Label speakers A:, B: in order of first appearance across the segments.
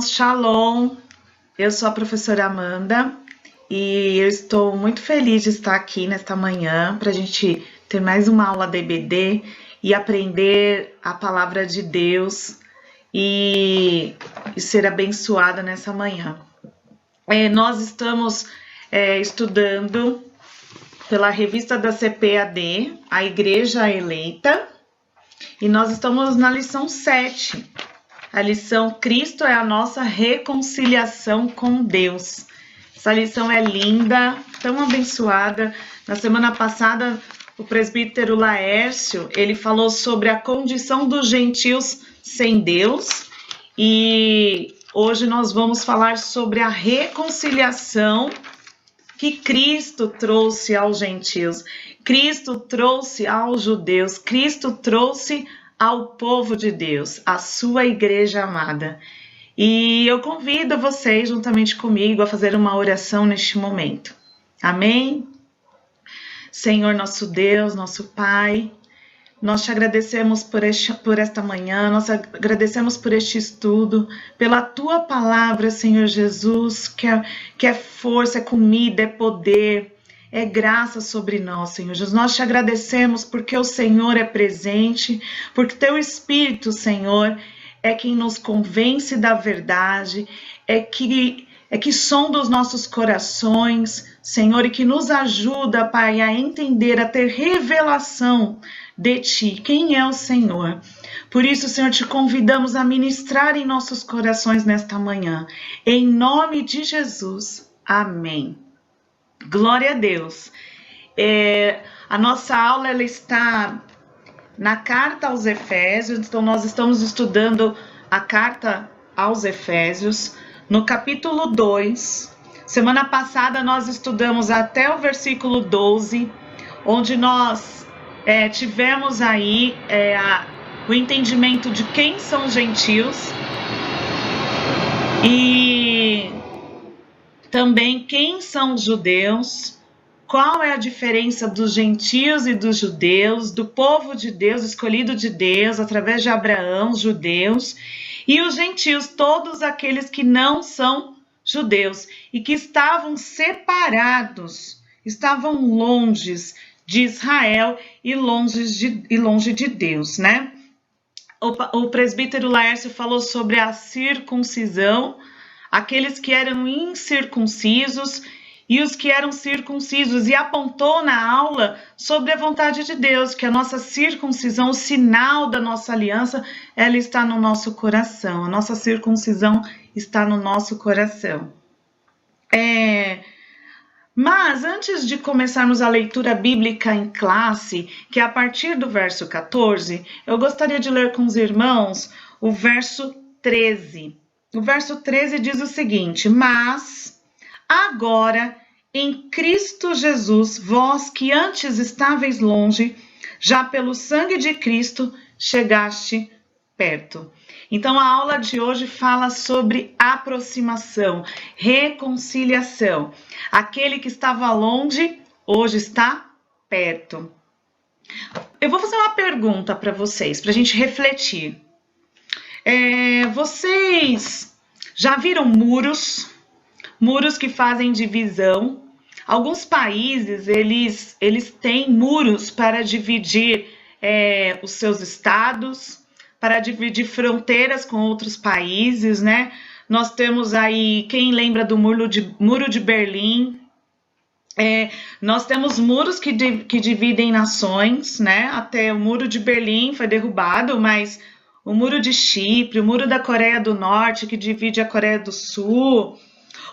A: Shalom, eu sou a professora Amanda e eu estou muito feliz de estar aqui nesta manhã para a gente ter mais uma aula da EBD e aprender a palavra de Deus e ser abençoada nessa manhã. Nós estamos estudando pela revista da CPAD, a Igreja Eleita, e nós estamos na lição 7. A lição Cristo é a nossa reconciliação com Deus. Essa lição é linda, tão abençoada. Na semana passada, o presbítero Laércio, ele falou sobre a condição dos gentios sem Deus. E hoje nós vamos falar sobre a reconciliação que Cristo trouxe aos gentios. Cristo trouxe aos judeus. Cristo trouxe ao povo de Deus, a sua igreja amada. E eu convido vocês, juntamente comigo, a fazer uma oração neste momento. Amém? Senhor nosso Deus, nosso Pai, nós te agradecemos por esta manhã, nós agradecemos por este estudo, pela tua palavra, Senhor Jesus, que é força, é comida, é poder, é graça sobre nós, Senhor Jesus. Nós te agradecemos porque o Senhor é presente, porque teu Espírito, Senhor, é quem nos convence da verdade, é que sonda os nossos corações, Senhor, e que nos ajuda, Pai, a entender, a ter revelação de Ti, quem é o Senhor. Por isso, Senhor, te convidamos a ministrar em nossos corações nesta manhã. Em nome de Jesus. Amém. Glória a Deus. A nossa aula ela está na carta aos Efésios, então nós estamos estudando a carta aos Efésios, no capítulo 2. Semana passada nós estudamos até o versículo 12, onde nós tivemos aí o entendimento de quem são os gentios e também quem são os judeus, qual é a diferença dos gentios e dos judeus, do povo de Deus, escolhido de Deus, através de Abraão, os judeus, e os gentios, todos aqueles que não são judeus e que estavam separados, estavam longe de Israel e longe de Deus, né? O presbítero Laércio falou sobre a circuncisão, aqueles que eram incircuncisos e os que eram circuncisos, e apontou na aula sobre a vontade de Deus, que a nossa circuncisão, o sinal da nossa aliança, ela está no nosso coração, a nossa circuncisão está no nosso coração. Mas antes de começarmos a leitura bíblica em classe, que é a partir do verso 14, eu gostaria de ler com os irmãos o verso 13. O verso 13 diz o seguinte: mas agora em Cristo Jesus, vós que antes estáveis longe, já pelo sangue de Cristo chegaste perto. Então a aula de hoje fala sobre aproximação, reconciliação. Aquele que estava longe, hoje está perto. Eu vou fazer uma pergunta para vocês, para a gente refletir. Vocês já viram muros que fazem divisão? Alguns países, eles têm muros para dividir os seus estados, para dividir fronteiras com outros países, né? Nós temos aí, quem lembra do Muro de Berlim? Nós temos muros que dividem nações, né? Até o Muro de Berlim foi derrubado, mas o Muro de Chipre, o Muro da Coreia do Norte, que divide a Coreia do Sul,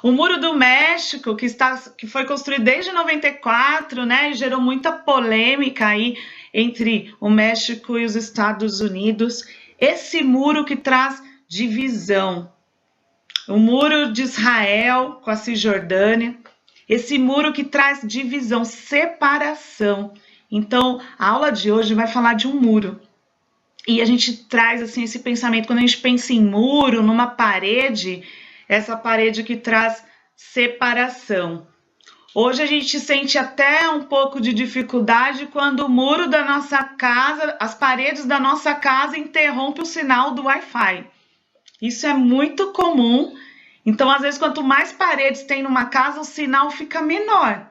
A: o Muro do México, que foi construído desde 94, né, e gerou muita polêmica aí entre o México e os Estados Unidos. Esse muro que traz divisão. O Muro de Israel com a Cisjordânia. Esse muro que traz divisão, separação. Então, a aula de hoje vai falar de um muro. E a gente traz assim esse pensamento, quando a gente pensa em muro, numa parede, essa parede que traz separação. Hoje a gente sente até um pouco de dificuldade quando o muro da nossa casa, as paredes da nossa casa interrompem o sinal do Wi-Fi. Isso é muito comum. Então, às vezes, quanto mais paredes tem numa casa, o sinal fica menor.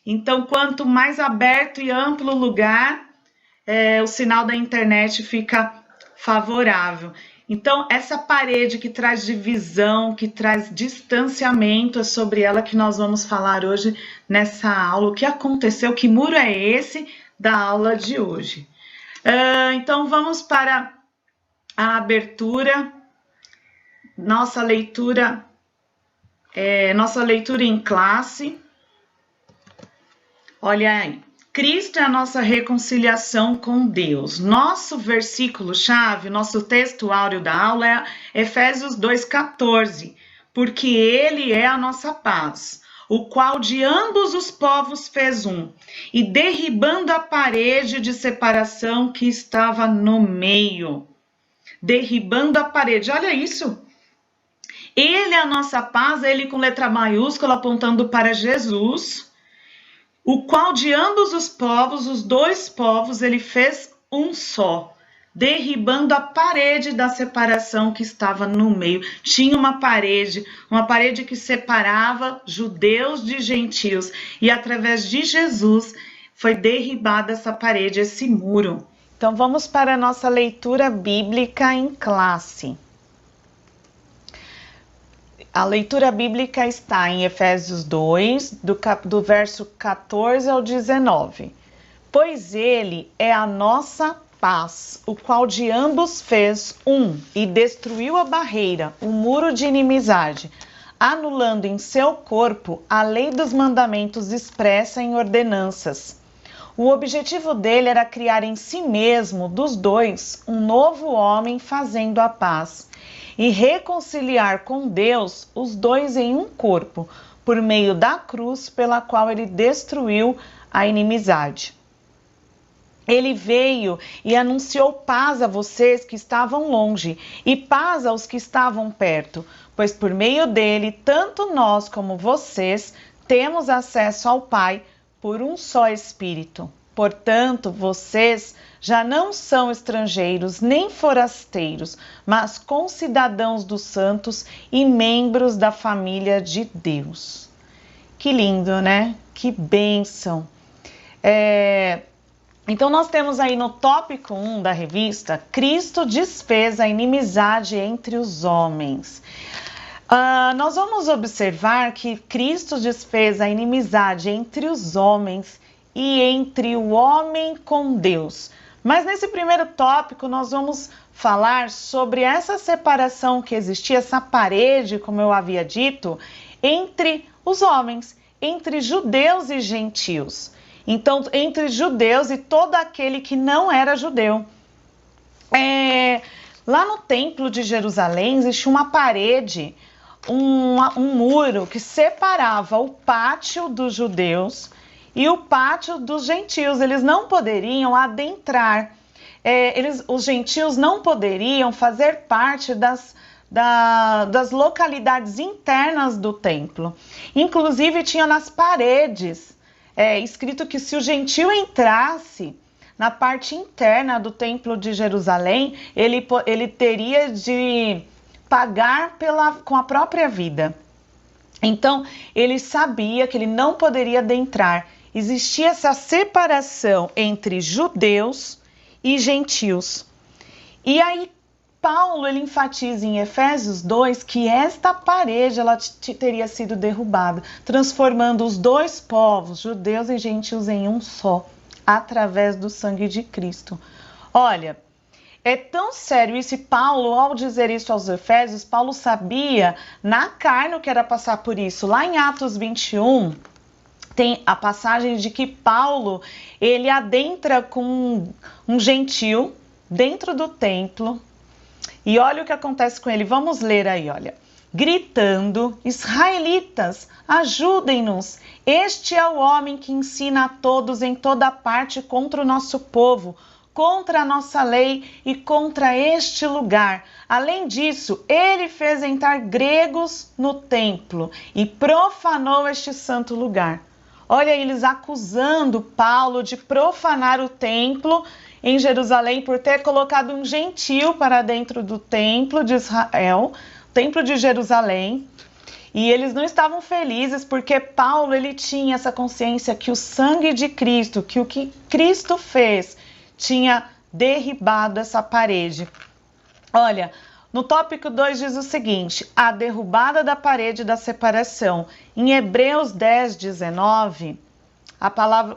A: Então, quanto mais aberto e amplo o lugar, o sinal da internet fica favorável. Então, essa parede que traz divisão, que traz distanciamento, é sobre ela que nós vamos falar hoje nessa aula. O que aconteceu? Que muro é esse da aula de hoje? Então, vamos para a abertura. Nossa leitura em classe. Olha aí. Cristo é a nossa reconciliação com Deus. Nosso versículo-chave, nosso texto áureo da aula é Efésios 2,14. Porque Ele é a nossa paz, o qual de ambos os povos fez um, e derribando a parede de separação que estava no meio. Derribando a parede, olha isso. Ele é a nossa paz, ele com letra maiúscula apontando para Jesus, o qual de ambos os povos, os dois povos, ele fez um só, derribando a parede da separação que estava no meio. Tinha uma parede que separava judeus de gentios, e através de Jesus foi derribada essa parede, esse muro. Então vamos para a nossa leitura bíblica em classe. A leitura bíblica está em Efésios 2, do verso 14 ao 19. Pois ele é a nossa paz, o qual de ambos fez um, e destruiu a barreira, o muro de inimizade, anulando em seu corpo a lei dos mandamentos expressa em ordenanças. O objetivo dele era criar em si mesmo, dos dois, um novo homem fazendo a paz, e reconciliar com Deus os dois em um corpo, por meio da cruz pela qual ele destruiu a inimizade. Ele veio e anunciou paz a vocês que estavam longe e paz aos que estavam perto, pois por meio dele, tanto nós como vocês temos acesso ao Pai por um só Espírito. Portanto, vocês já não são estrangeiros nem forasteiros, mas concidadãos dos santos e membros da família de Deus. Que lindo, né? Que bênção! Então, nós temos aí no tópico 1 da revista, Cristo desfez a inimizade entre os homens. Nós vamos observar que Cristo desfez a inimizade entre os homens e entre o homem com Deus. Mas nesse primeiro tópico nós vamos falar sobre essa separação que existia, essa parede, como eu havia dito, entre os homens, entre judeus e gentios. Então, entre judeus e todo aquele que não era judeu. Lá no Templo de Jerusalém existia uma parede, um muro que separava o pátio dos judeus e o pátio dos gentios. Eles não poderiam adentrar, os gentios não poderiam fazer parte das localidades internas do templo. Inclusive tinha nas paredes escrito que se o gentio entrasse na parte interna do templo de Jerusalém, ele teria de pagar com a própria vida. Então ele sabia que ele não poderia adentrar. Existia essa separação entre judeus e gentios. E aí Paulo ele enfatiza em Efésios 2 que esta parede ela teria sido derrubada, transformando os dois povos, judeus e gentios, em um só, através do sangue de Cristo. Olha, é tão sério isso, e Paulo, ao dizer isso aos Efésios, Paulo sabia na carne o que era passar por isso. Lá em Atos 21, tem a passagem de que Paulo, ele adentra com um gentio dentro do templo, e olha o que acontece com ele. Vamos ler aí, olha. Gritando: israelitas, ajudem-nos! Este é o homem que ensina a todos em toda parte contra o nosso povo, contra a nossa lei e contra este lugar. Além disso, ele fez entrar gregos no templo e profanou este santo lugar. Olha, eles acusando Paulo de profanar o templo em Jerusalém por ter colocado um gentil para dentro do templo de Israel, templo de Jerusalém. E eles não estavam felizes porque Paulo ele tinha essa consciência que o sangue de Cristo, que o que Cristo fez, tinha derribado essa parede. Olha, no tópico 2 diz o seguinte: a derrubada da parede da separação. Em Hebreus 10, 19,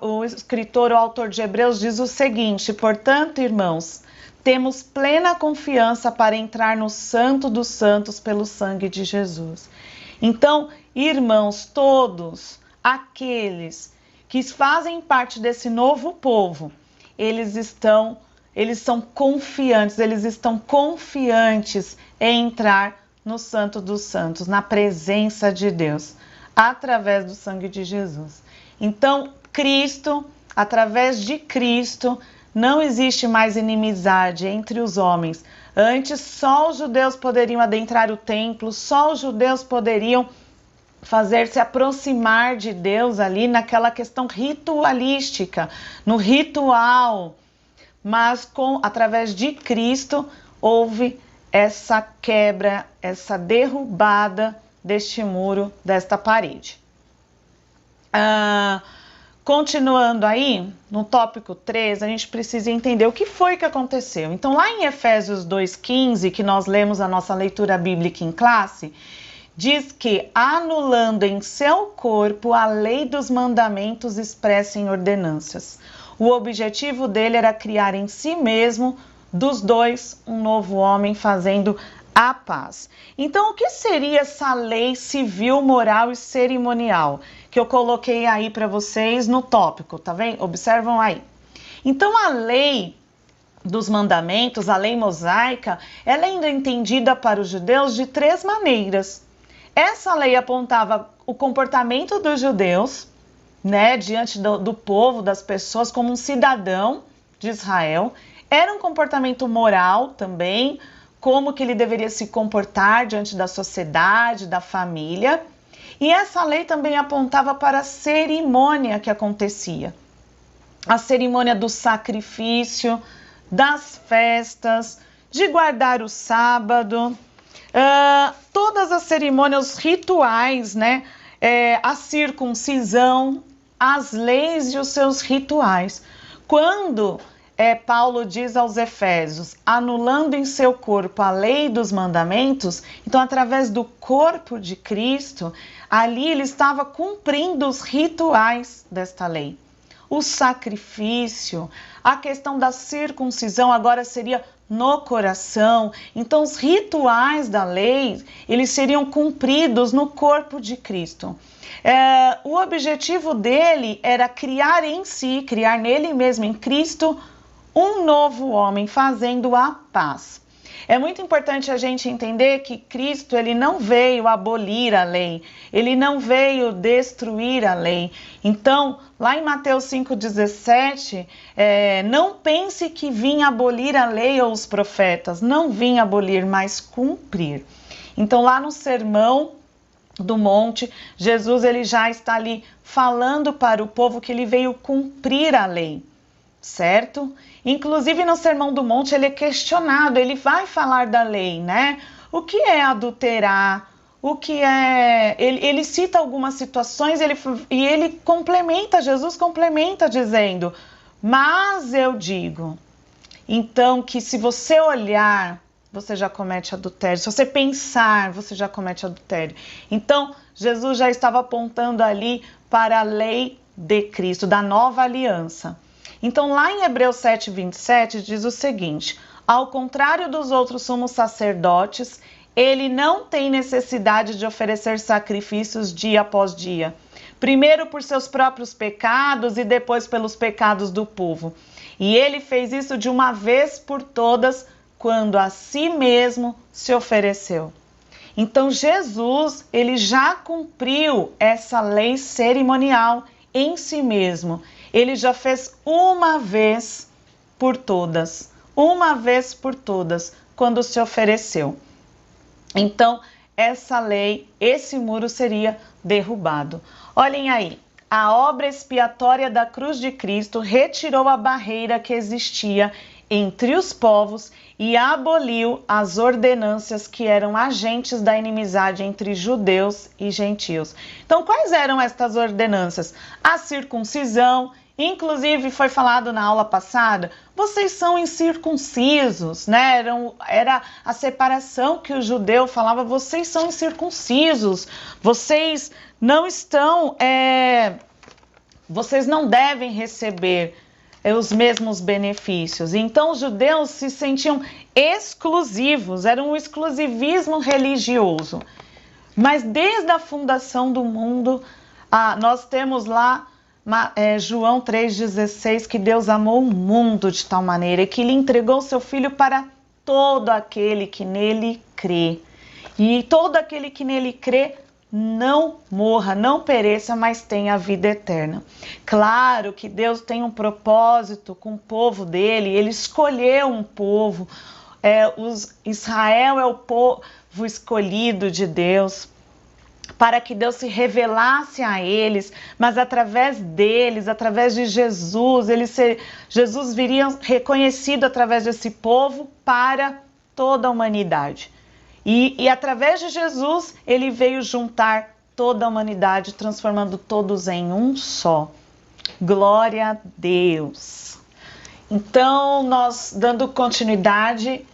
A: o escritor, o autor de Hebreus diz o seguinte: portanto, irmãos, temos plena confiança para entrar no Santo dos Santos pelo sangue de Jesus. Então, irmãos, todos aqueles que fazem parte desse novo povo, eles são confiantes, eles estão confiantes em entrar no Santo dos Santos, na presença de Deus, através do sangue de Jesus. Então, Cristo, através de Cristo, não existe mais inimizade entre os homens. Antes, só os judeus poderiam adentrar o templo, só os judeus poderiam fazer-se aproximar de Deus ali naquela questão ritualística, no ritual. Mas através de Cristo houve essa quebra, essa derrubada deste muro, desta parede. Continuando aí, no tópico 3, a gente precisa entender o que foi que aconteceu. Então, lá em Efésios 2,15, que nós lemos a nossa leitura bíblica em classe, diz que, anulando em seu corpo a lei dos mandamentos expressa em ordenanças. O objetivo dele era criar em si mesmo, dos dois, um novo homem, fazendo a paz. Então, o que seria essa lei civil, moral e cerimonial? Que eu coloquei aí para vocês no tópico, tá vendo? Observam aí. Então, a lei dos mandamentos, a lei mosaica, ela é ainda entendida para os judeus de 3 maneiras. Essa lei apontava o comportamento dos judeus, né, diante do povo, das pessoas, como um cidadão de Israel. Era um comportamento moral também, como que ele deveria se comportar diante da sociedade, da família. E essa lei também apontava para a cerimônia que acontecia. A cerimônia do sacrifício, das festas, de guardar o sábado, todas as cerimônias, os rituais, né? A circuncisão, as leis e os seus rituais. Quando Paulo diz aos Efésios, anulando em seu corpo a lei dos mandamentos, então através do corpo de Cristo, ali ele estava cumprindo os rituais desta lei. O sacrifício, a questão da circuncisão agora seria no coração. Então os rituais da lei, eles seriam cumpridos no corpo de Cristo. O objetivo dele era criar em si, criar nele mesmo, em Cristo, um novo homem, fazendo a paz. É muito importante a gente entender que Cristo ele não veio abolir a lei, ele não veio destruir a lei. Então, lá em Mateus 5,17, não pense que vinha abolir a lei ou os profetas, não vinha abolir, mas cumprir. Então, lá no Sermão do Monte, Jesus ele já está ali falando para o povo que ele veio cumprir a lei, certo? Inclusive no Sermão do Monte ele é questionado, ele vai falar da lei, né? O que é adulterar? O que é... Ele cita algumas situações e ele complementa, Jesus complementa dizendo, mas eu digo, então que se você olhar, você já comete adultério. Se você pensar, você já comete adultério. Então, Jesus já estava apontando ali para a lei de Cristo, da nova aliança. Então, lá em Hebreus 7:27 diz o seguinte, ao contrário dos outros sumos sacerdotes, ele não tem necessidade de oferecer sacrifícios dia após dia, primeiro por seus próprios pecados e depois pelos pecados do povo. E ele fez isso de uma vez por todas, quando a si mesmo se ofereceu. Então, Jesus, ele já cumpriu essa lei cerimonial em si mesmo. Ele já fez uma vez por todas, quando se ofereceu. Então, essa lei, esse muro seria derrubado. Olhem aí, a obra expiatória da cruz de Cristo retirou a barreira que existia entre os povos e aboliu as ordenâncias que eram agentes da inimizade entre judeus e gentios. Então, quais eram estas ordenâncias? A circuncisão, inclusive foi falado na aula passada, vocês são incircuncisos, né? Era a separação que o judeu falava, vocês são incircuncisos, vocês não estão, vocês não devem receber os mesmos benefícios. Então os judeus se sentiam exclusivos, era um exclusivismo religioso. Mas desde a fundação do mundo, nós temos lá João 3,16, que Deus amou o mundo de tal maneira que lhe entregou seu Filho para todo aquele que nele crê. E todo aquele que nele crê não morra, não pereça, mas tenha a vida eterna. Claro que Deus tem um propósito com o povo dele, ele escolheu um povo, Israel é o povo escolhido de Deus, para que Deus se revelasse a eles, mas através deles, através de Jesus, Jesus viria reconhecido através desse povo para toda a humanidade. E através de Jesus, ele veio juntar toda a humanidade, transformando todos em um só. Glória a Deus! Então, nós dando continuidade,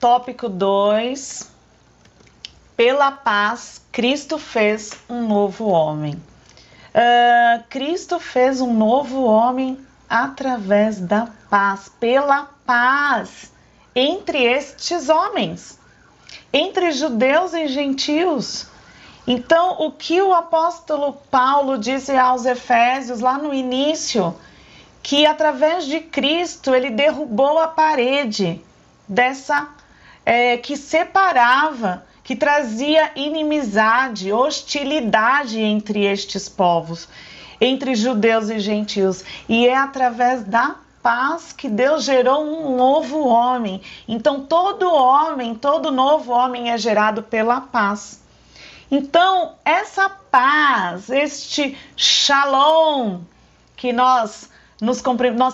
A: tópico 2, pela paz, Cristo fez um novo homem. Cristo fez um novo homem através da paz, pela paz entre estes homens, entre judeus e gentios. Então, o que o apóstolo Paulo disse aos Efésios lá no início, que através de Cristo ele derrubou a parede que separava, que trazia inimizade, hostilidade entre estes povos, entre judeus e gentios. E é através da paz que Deus gerou um novo homem. Então todo novo homem é gerado pela paz. Então essa paz, este shalom que nós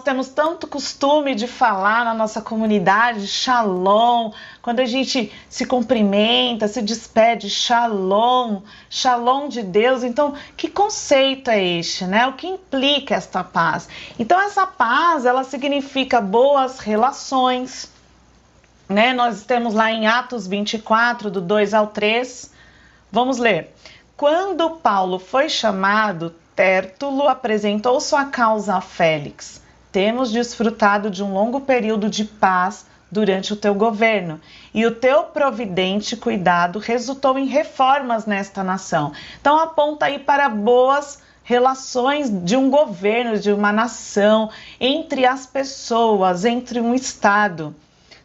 A: temos tanto costume de falar na nossa comunidade, shalom, quando a gente se cumprimenta, se despede, shalom, shalom de Deus. Então, que conceito é este, né? O que implica esta paz? Então, essa paz, ela significa boas relações, né? Nós temos lá em Atos 24, do 2 ao 3. Vamos ler. Quando Paulo foi chamado, Tértulo apresentou sua causa a Félix. Temos desfrutado de um longo período de paz durante o teu governo, e o teu providente cuidado resultou em reformas nesta nação. Então aponta aí para boas relações de um governo, de uma nação, entre as pessoas, entre um estado.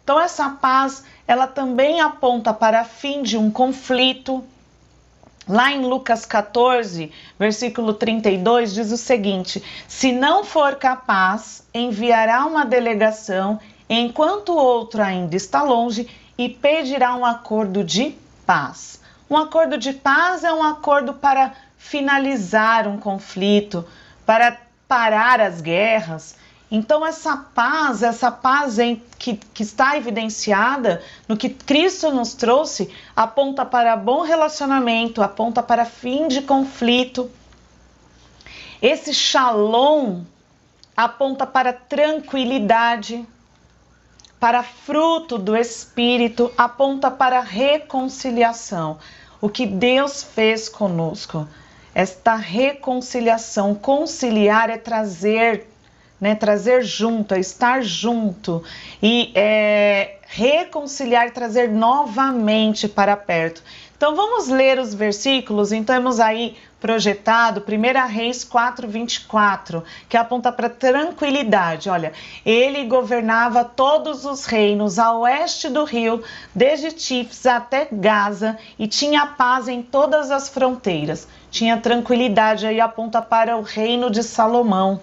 A: Então essa paz, ela também aponta para fim de um conflito. Lá em Lucas 14, versículo 32, diz o seguinte: se não for capaz, enviará uma delegação enquanto o outro ainda está longe e pedirá um acordo de paz. Um acordo de paz é um acordo para finalizar um conflito, para parar as guerras. Então essa paz que está evidenciada no que Cristo nos trouxe, aponta para bom relacionamento, aponta para fim de conflito. Esse shalom aponta para tranquilidade, para fruto do Espírito, aponta para reconciliação. O que Deus fez conosco, esta reconciliação, conciliar é trazer junto, é estar junto, e reconciliar, trazer novamente para perto. Então vamos ler os versículos. Então temos aí projetado 1 Reis 4:24, que aponta para tranquilidade. Olha, ele governava todos os reinos a oeste do rio, desde Tifs até Gaza, e tinha paz em todas as fronteiras. Tinha tranquilidade, aí aponta para o reino de Salomão.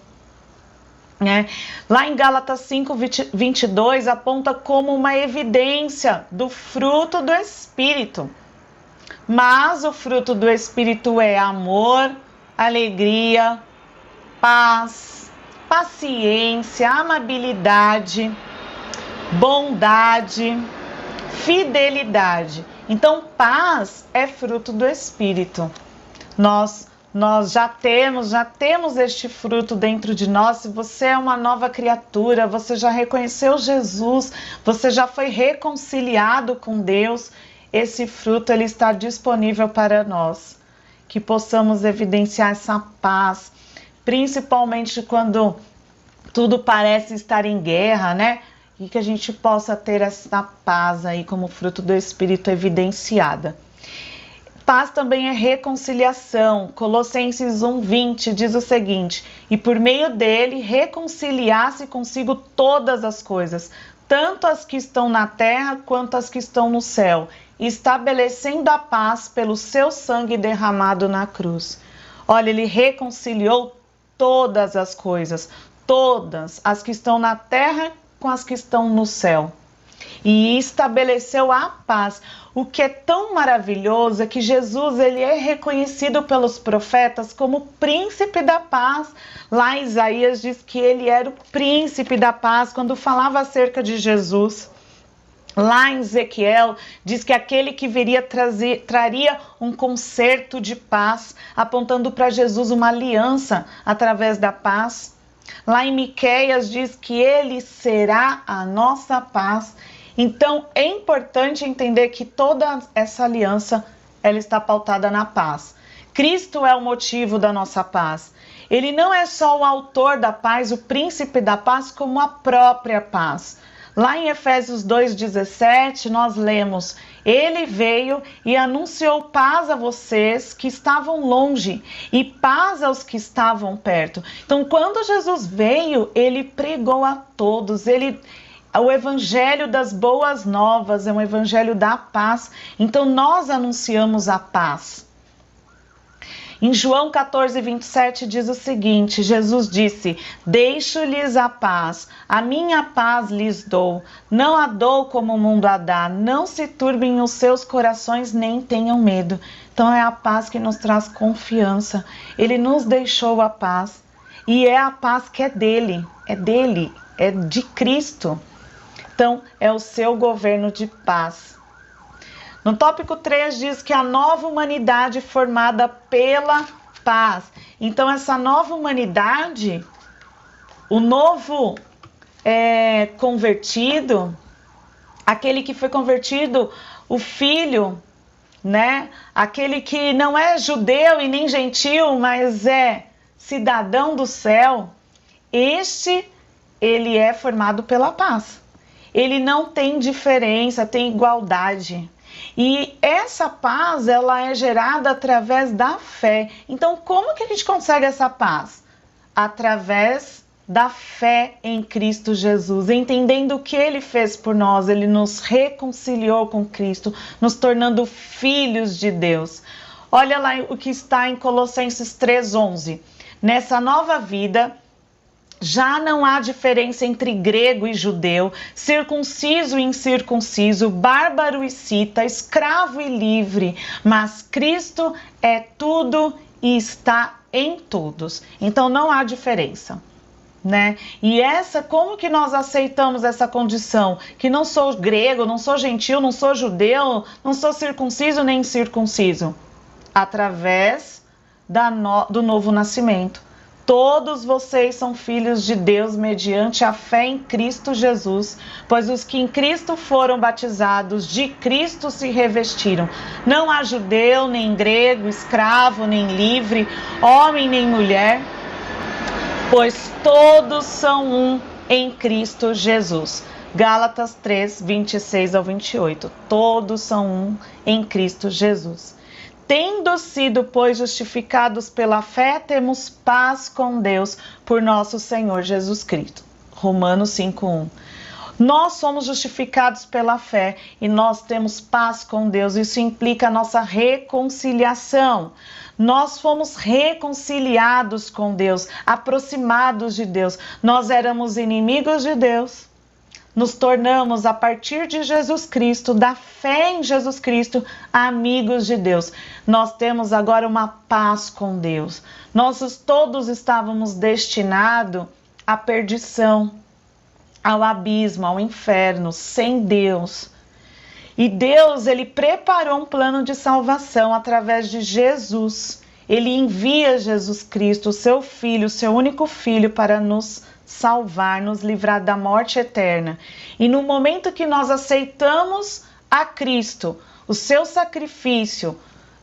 A: Lá em Gálatas 5:22 aponta como uma evidência do fruto do Espírito. Mas o fruto do Espírito é amor, alegria, paz, paciência, amabilidade, bondade, fidelidade. Então, paz é fruto do Espírito. Nós já temos este fruto dentro de nós. Se você é uma nova criatura, você já reconheceu Jesus, você já foi reconciliado com Deus, esse fruto ele está disponível para nós. Que possamos evidenciar essa paz, principalmente quando tudo parece estar em guerra, né? E que a gente possa ter essa paz aí como fruto do Espírito evidenciada. Paz também é reconciliação. Colossenses 1:20 diz o seguinte: e por meio dele reconciliasse consigo todas as coisas, tanto as que estão na terra quanto as que estão no céu, estabelecendo a paz pelo seu sangue derramado na cruz. Olha, ele reconciliou todas as coisas, todas as que estão na terra com as que estão no céu. E estabeleceu a paz. O que é tão maravilhoso é que Jesus ele é reconhecido pelos profetas como príncipe da paz. Lá em Isaías diz que ele era o príncipe da paz quando falava acerca de Jesus. Lá em Ezequiel diz que aquele que viria traria um concerto de paz, apontando para Jesus uma aliança através da paz. Lá em Miqueias diz que ele será a nossa paz. Então é importante entender que toda essa aliança ela está pautada na paz. Cristo é o motivo da nossa paz. Ele não é só o autor da paz, o príncipe da paz, como a própria paz. Lá em Efésios 2:17 nós lemos: ele veio e anunciou paz a vocês que estavam longe e paz aos que estavam perto. Então, quando Jesus veio, ele pregou a todos. O evangelho das boas novas é um evangelho da paz. Então, nós anunciamos a paz. Em João 14:27 diz o seguinte: Jesus disse: deixo-lhes a paz, a minha paz lhes dou, não a dou como o mundo a dá, não se turbem os seus corações, nem tenham medo. Então é a paz que nos traz confiança. Ele nos deixou a paz, e é a paz que é dele, é de Cristo. Então é o seu governo de paz. No tópico 3 diz que a nova humanidade formada pela paz. Então essa nova humanidade, o novo convertido, aquele que foi convertido, o filho, né? Aquele que não é judeu e nem gentil, mas é cidadão do céu, ele é formado pela paz. Ele não tem diferença, tem igualdade. E essa paz, ela é gerada através da fé. Então, como que a gente consegue essa paz? Através da fé em Cristo Jesus, entendendo o que Ele fez por nós. Ele nos reconciliou com Cristo, nos tornando filhos de Deus. Olha lá o que está em Colossenses 3:11. Nessa nova vida, já não há diferença entre grego e judeu, circunciso e incircunciso, bárbaro e cita, escravo e livre, mas Cristo é tudo e está em todos. Então não há diferença, né? E como que nós aceitamos essa condição? Que não sou grego, não sou gentil, não sou judeu, não sou circunciso nem incircunciso. Através do novo nascimento. Todos vocês são filhos de Deus mediante a fé em Cristo Jesus, pois os que em Cristo foram batizados, de Cristo se revestiram. Não há judeu, nem grego, escravo, nem livre, homem, nem mulher, pois todos são um em Cristo Jesus. Gálatas 3:26-28. Todos são um em Cristo Jesus. Tendo sido, pois, justificados pela fé, temos paz com Deus por nosso Senhor Jesus Cristo. Romanos 5:1. Nós somos justificados pela fé e nós temos paz com Deus. Isso implica a nossa reconciliação. Nós fomos reconciliados com Deus, aproximados de Deus. Nós éramos inimigos de Deus. nos tornamos, a partir de Jesus Cristo, da fé em Jesus Cristo, amigos de Deus. Nós temos agora uma paz com Deus. Nós todos estávamos destinados à perdição, ao abismo, ao inferno, sem Deus. E Deus, ele preparou um plano de salvação através de Jesus. Ele envia Jesus Cristo, o seu Filho, o seu único Filho, para nos salvar, nos livrar da morte eterna. E no momento que nós aceitamos a Cristo, o seu sacrifício,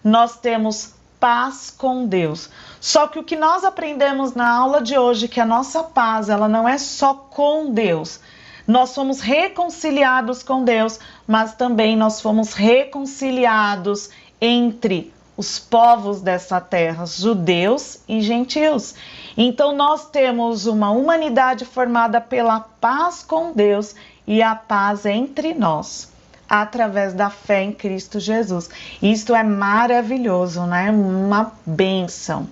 A: nós temos paz com Deus. Só que o que nós aprendemos na aula de hoje, que a nossa paz, ela não é só com Deus. Nós fomos reconciliados com Deus, mas também nós fomos reconciliados entre os povos dessa terra, judeus e gentios. Então nós temos uma humanidade formada pela paz com Deus e a paz entre nós, através da fé em Cristo Jesus. Isto é maravilhoso, né? Uma bênção.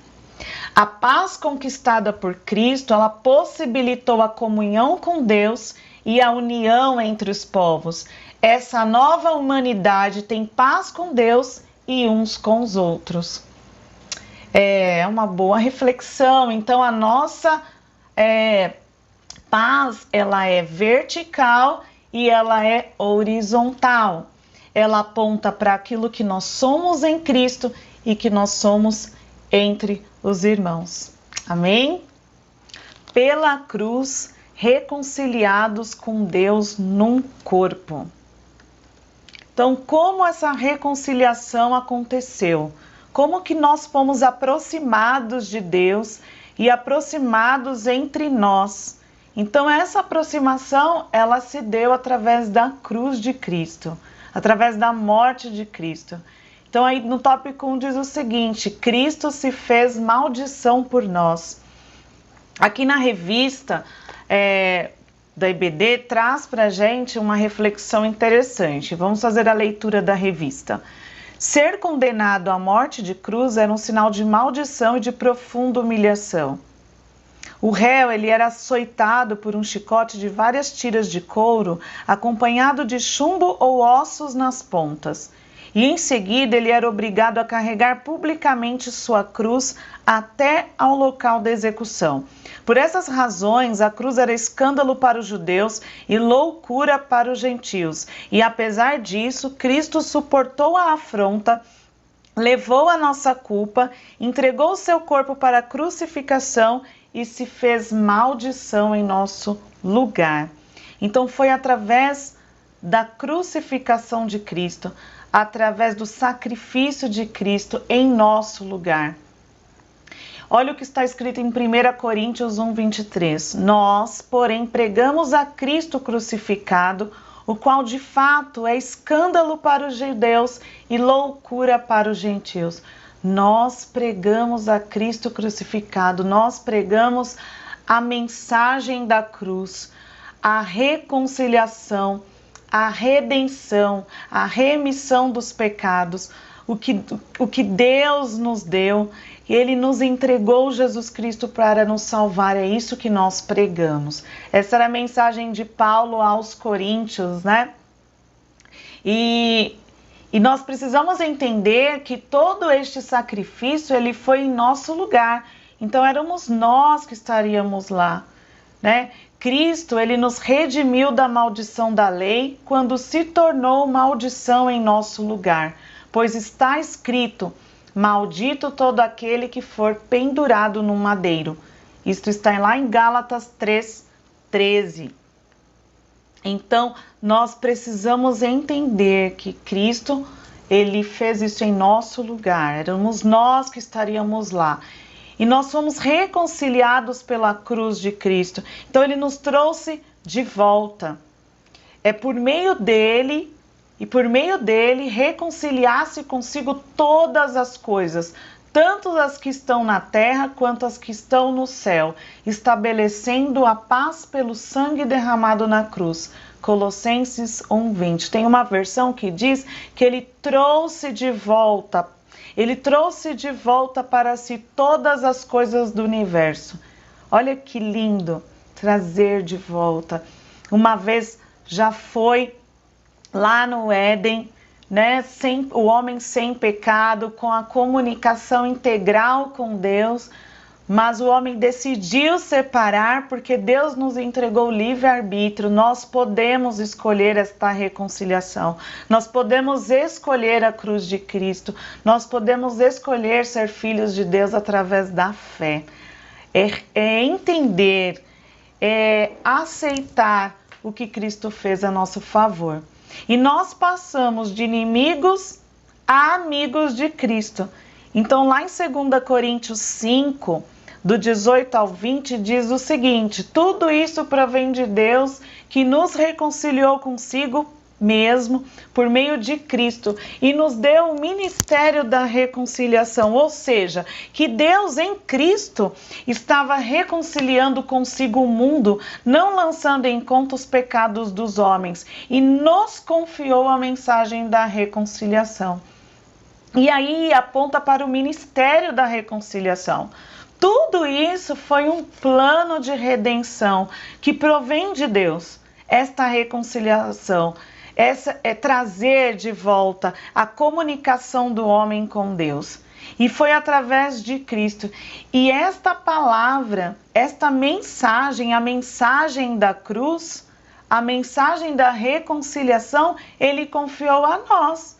A: A paz conquistada por Cristo, ela possibilitou a comunhão com Deus e a união entre os povos. Essa nova humanidade tem paz com Deus e uns com os outros. É uma boa reflexão. Então a nossa paz, ela é vertical e ela é horizontal. Ela aponta para aquilo que nós somos em Cristo e que nós somos entre os irmãos. Amém? Pela cruz, reconciliados com Deus num corpo. Então, como essa reconciliação aconteceu? Como que nós fomos aproximados de Deus e aproximados entre nós? Então, essa aproximação, ela se deu através da cruz de Cristo, através da morte de Cristo. Então, aí no tópico 1 diz o seguinte: Cristo se fez maldição por nós. Aqui na revista da IBD traz para a gente uma reflexão interessante. Vamos fazer a leitura da revista. Ser condenado à morte de cruz era um sinal de maldição e de profunda humilhação. O réu, ele era açoitado por um chicote de várias tiras de couro, acompanhado de chumbo ou ossos nas pontas. E em seguida ele era obrigado a carregar publicamente sua cruz até ao local da execução. Por essas razões, a cruz era escândalo para os judeus e loucura para os gentios. E apesar disso, Cristo suportou a afronta, levou a nossa culpa, entregou seu corpo para a crucificação e se fez maldição em nosso lugar. Então foi através da crucificação de Cristo, através do sacrifício de Cristo em nosso lugar. Olha o que está escrito em 1 Coríntios 1:23. Nós, porém, pregamos a Cristo crucificado, o qual de fato é escândalo para os judeus e loucura para os gentios. Nós pregamos a Cristo crucificado, nós pregamos a mensagem da cruz, a reconciliação, a redenção, a remissão dos pecados, o que Deus nos deu, Ele nos entregou Jesus Cristo para nos salvar, é isso que nós pregamos. Essa era a mensagem de Paulo aos Coríntios, né? E nós precisamos entender que todo este sacrifício, ele foi em nosso lugar, então éramos nós que estaríamos lá, né? Cristo, ele nos redimiu da maldição da lei quando se tornou maldição em nosso lugar, pois está escrito: maldito todo aquele que for pendurado no madeiro. Isto está lá em Gálatas 3:13. Então, nós precisamos entender que Cristo, ele fez isso em nosso lugar, éramos nós que estaríamos lá. E nós fomos reconciliados pela cruz de Cristo. Então ele nos trouxe de volta. É por meio dele e por meio dele reconciliar-se consigo todas as coisas, tanto as que estão na terra quanto as que estão no céu, estabelecendo a paz pelo sangue derramado na cruz. Colossenses 1:20. Tem uma versão que diz que ele trouxe de volta. Ele trouxe de volta para si todas as coisas do universo. Olha que lindo, trazer de volta. Uma vez já foi lá no Éden, né? O homem sem pecado, com a comunicação integral com Deus, mas o homem decidiu separar porque Deus nos entregou o livre-arbítrio. Nós podemos escolher esta reconciliação, nós podemos escolher a cruz de Cristo, nós podemos escolher ser filhos de Deus através da fé. É entender, é aceitar o que Cristo fez a nosso favor. E nós passamos de inimigos a amigos de Cristo. Então, lá em 2 Coríntios 5, do 18 ao 20, diz o seguinte: tudo isso provém de Deus, que nos reconciliou consigo mesmo por meio de Cristo e nos deu o ministério da reconciliação, ou seja, que Deus em Cristo estava reconciliando consigo o mundo, não lançando em conta os pecados dos homens, e nos confiou a mensagem da reconciliação. E aí aponta para o ministério da reconciliação. Tudo isso foi um plano de redenção que provém de Deus. Esta reconciliação, essa é trazer de volta a comunicação do homem com Deus. E foi através de Cristo. E esta palavra, esta mensagem, a mensagem da cruz, a mensagem da reconciliação, ele confiou a nós,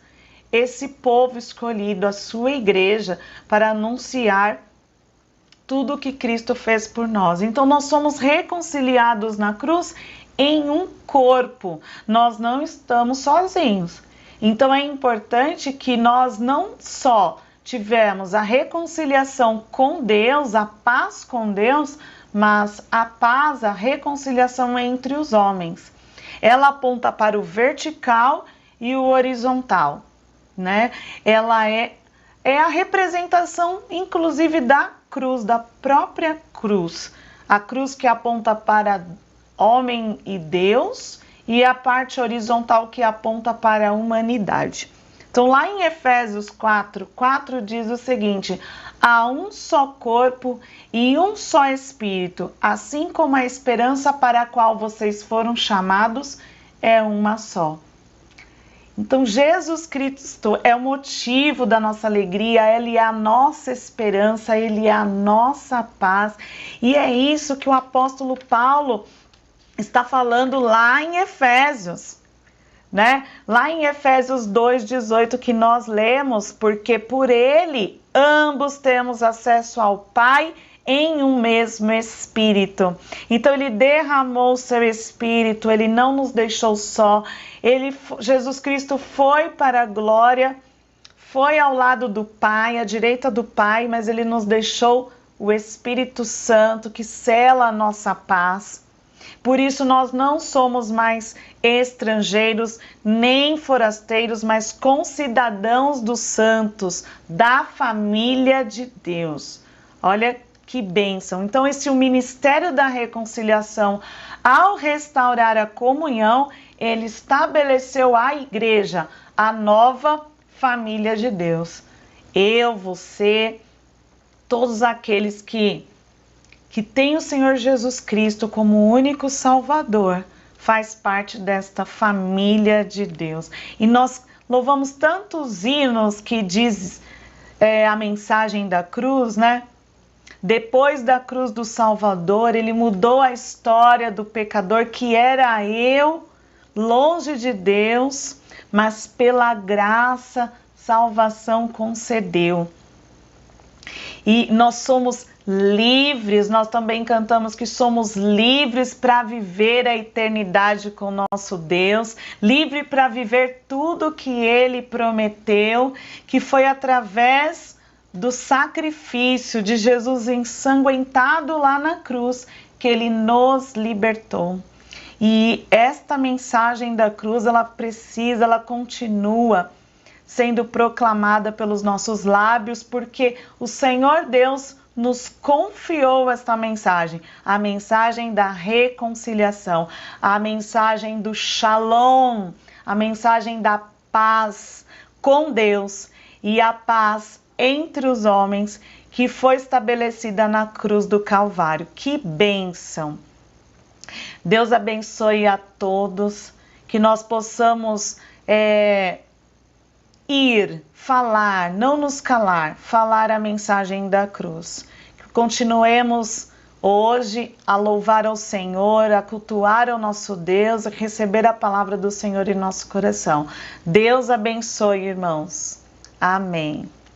A: esse povo escolhido, a sua igreja, para anunciar tudo o que Cristo fez por nós. Então nós somos reconciliados na cruz em um corpo. Nós não estamos sozinhos. Então é importante que nós não só tivemos a reconciliação com Deus, a paz com Deus, mas a paz, a reconciliação entre os homens. Ela aponta para o vertical e o horizontal, né? Ela é a representação, inclusive, da cruz, da própria cruz. A cruz que aponta para homem e Deus, e a parte horizontal que aponta para a humanidade. Então, lá em Efésios 4:4 diz o seguinte: há um só corpo e um só espírito, assim como a esperança para a qual vocês foram chamados é uma só. Então, Jesus Cristo é o motivo da nossa alegria, Ele é a nossa esperança, Ele é a nossa paz. E é isso que o apóstolo Paulo está falando lá em Efésios, né? Lá em Efésios 2:18 que nós lemos, porque por Ele ambos temos acesso ao Pai em um mesmo Espírito. Então Ele derramou o seu Espírito, Ele não nos deixou só. Jesus Cristo foi para a glória, foi ao lado do Pai, à direita do Pai, mas Ele nos deixou o Espírito Santo que sela a nossa paz. Por isso nós não somos mais estrangeiros nem forasteiros, mas concidadãos dos santos, da família de Deus. Olha que bênção! Então esse é o ministério da reconciliação. Ao restaurar a comunhão, ele estabeleceu a igreja, a nova família de Deus. Eu, você, todos aqueles que têm o Senhor Jesus Cristo como único Salvador, faz parte desta família de Deus. E nós louvamos tantos hinos que diz a mensagem da cruz, né? Depois da cruz do Salvador, ele mudou a história do pecador que era eu, longe de Deus, mas pela graça, salvação concedeu. E nós somos livres, nós também cantamos que somos livres para viver a eternidade com nosso Deus, livre para viver tudo que Ele prometeu, que foi através do sacrifício de Jesus ensanguentado lá na cruz, que Ele nos libertou. E esta mensagem da cruz, ela continua sendo proclamada pelos nossos lábios, porque o Senhor Deus nos confiou esta mensagem, a mensagem da reconciliação, a mensagem do shalom, a mensagem da paz com Deus e a paz entre os homens, que foi estabelecida na cruz do Calvário. Que bênção! Deus abençoe a todos. que nós possamos ir, falar, não nos calar, falar a mensagem da cruz. Que continuemos hoje a louvar ao Senhor, a cultuar ao nosso Deus, a receber a palavra do Senhor em nosso coração. Deus abençoe, irmãos. Amém.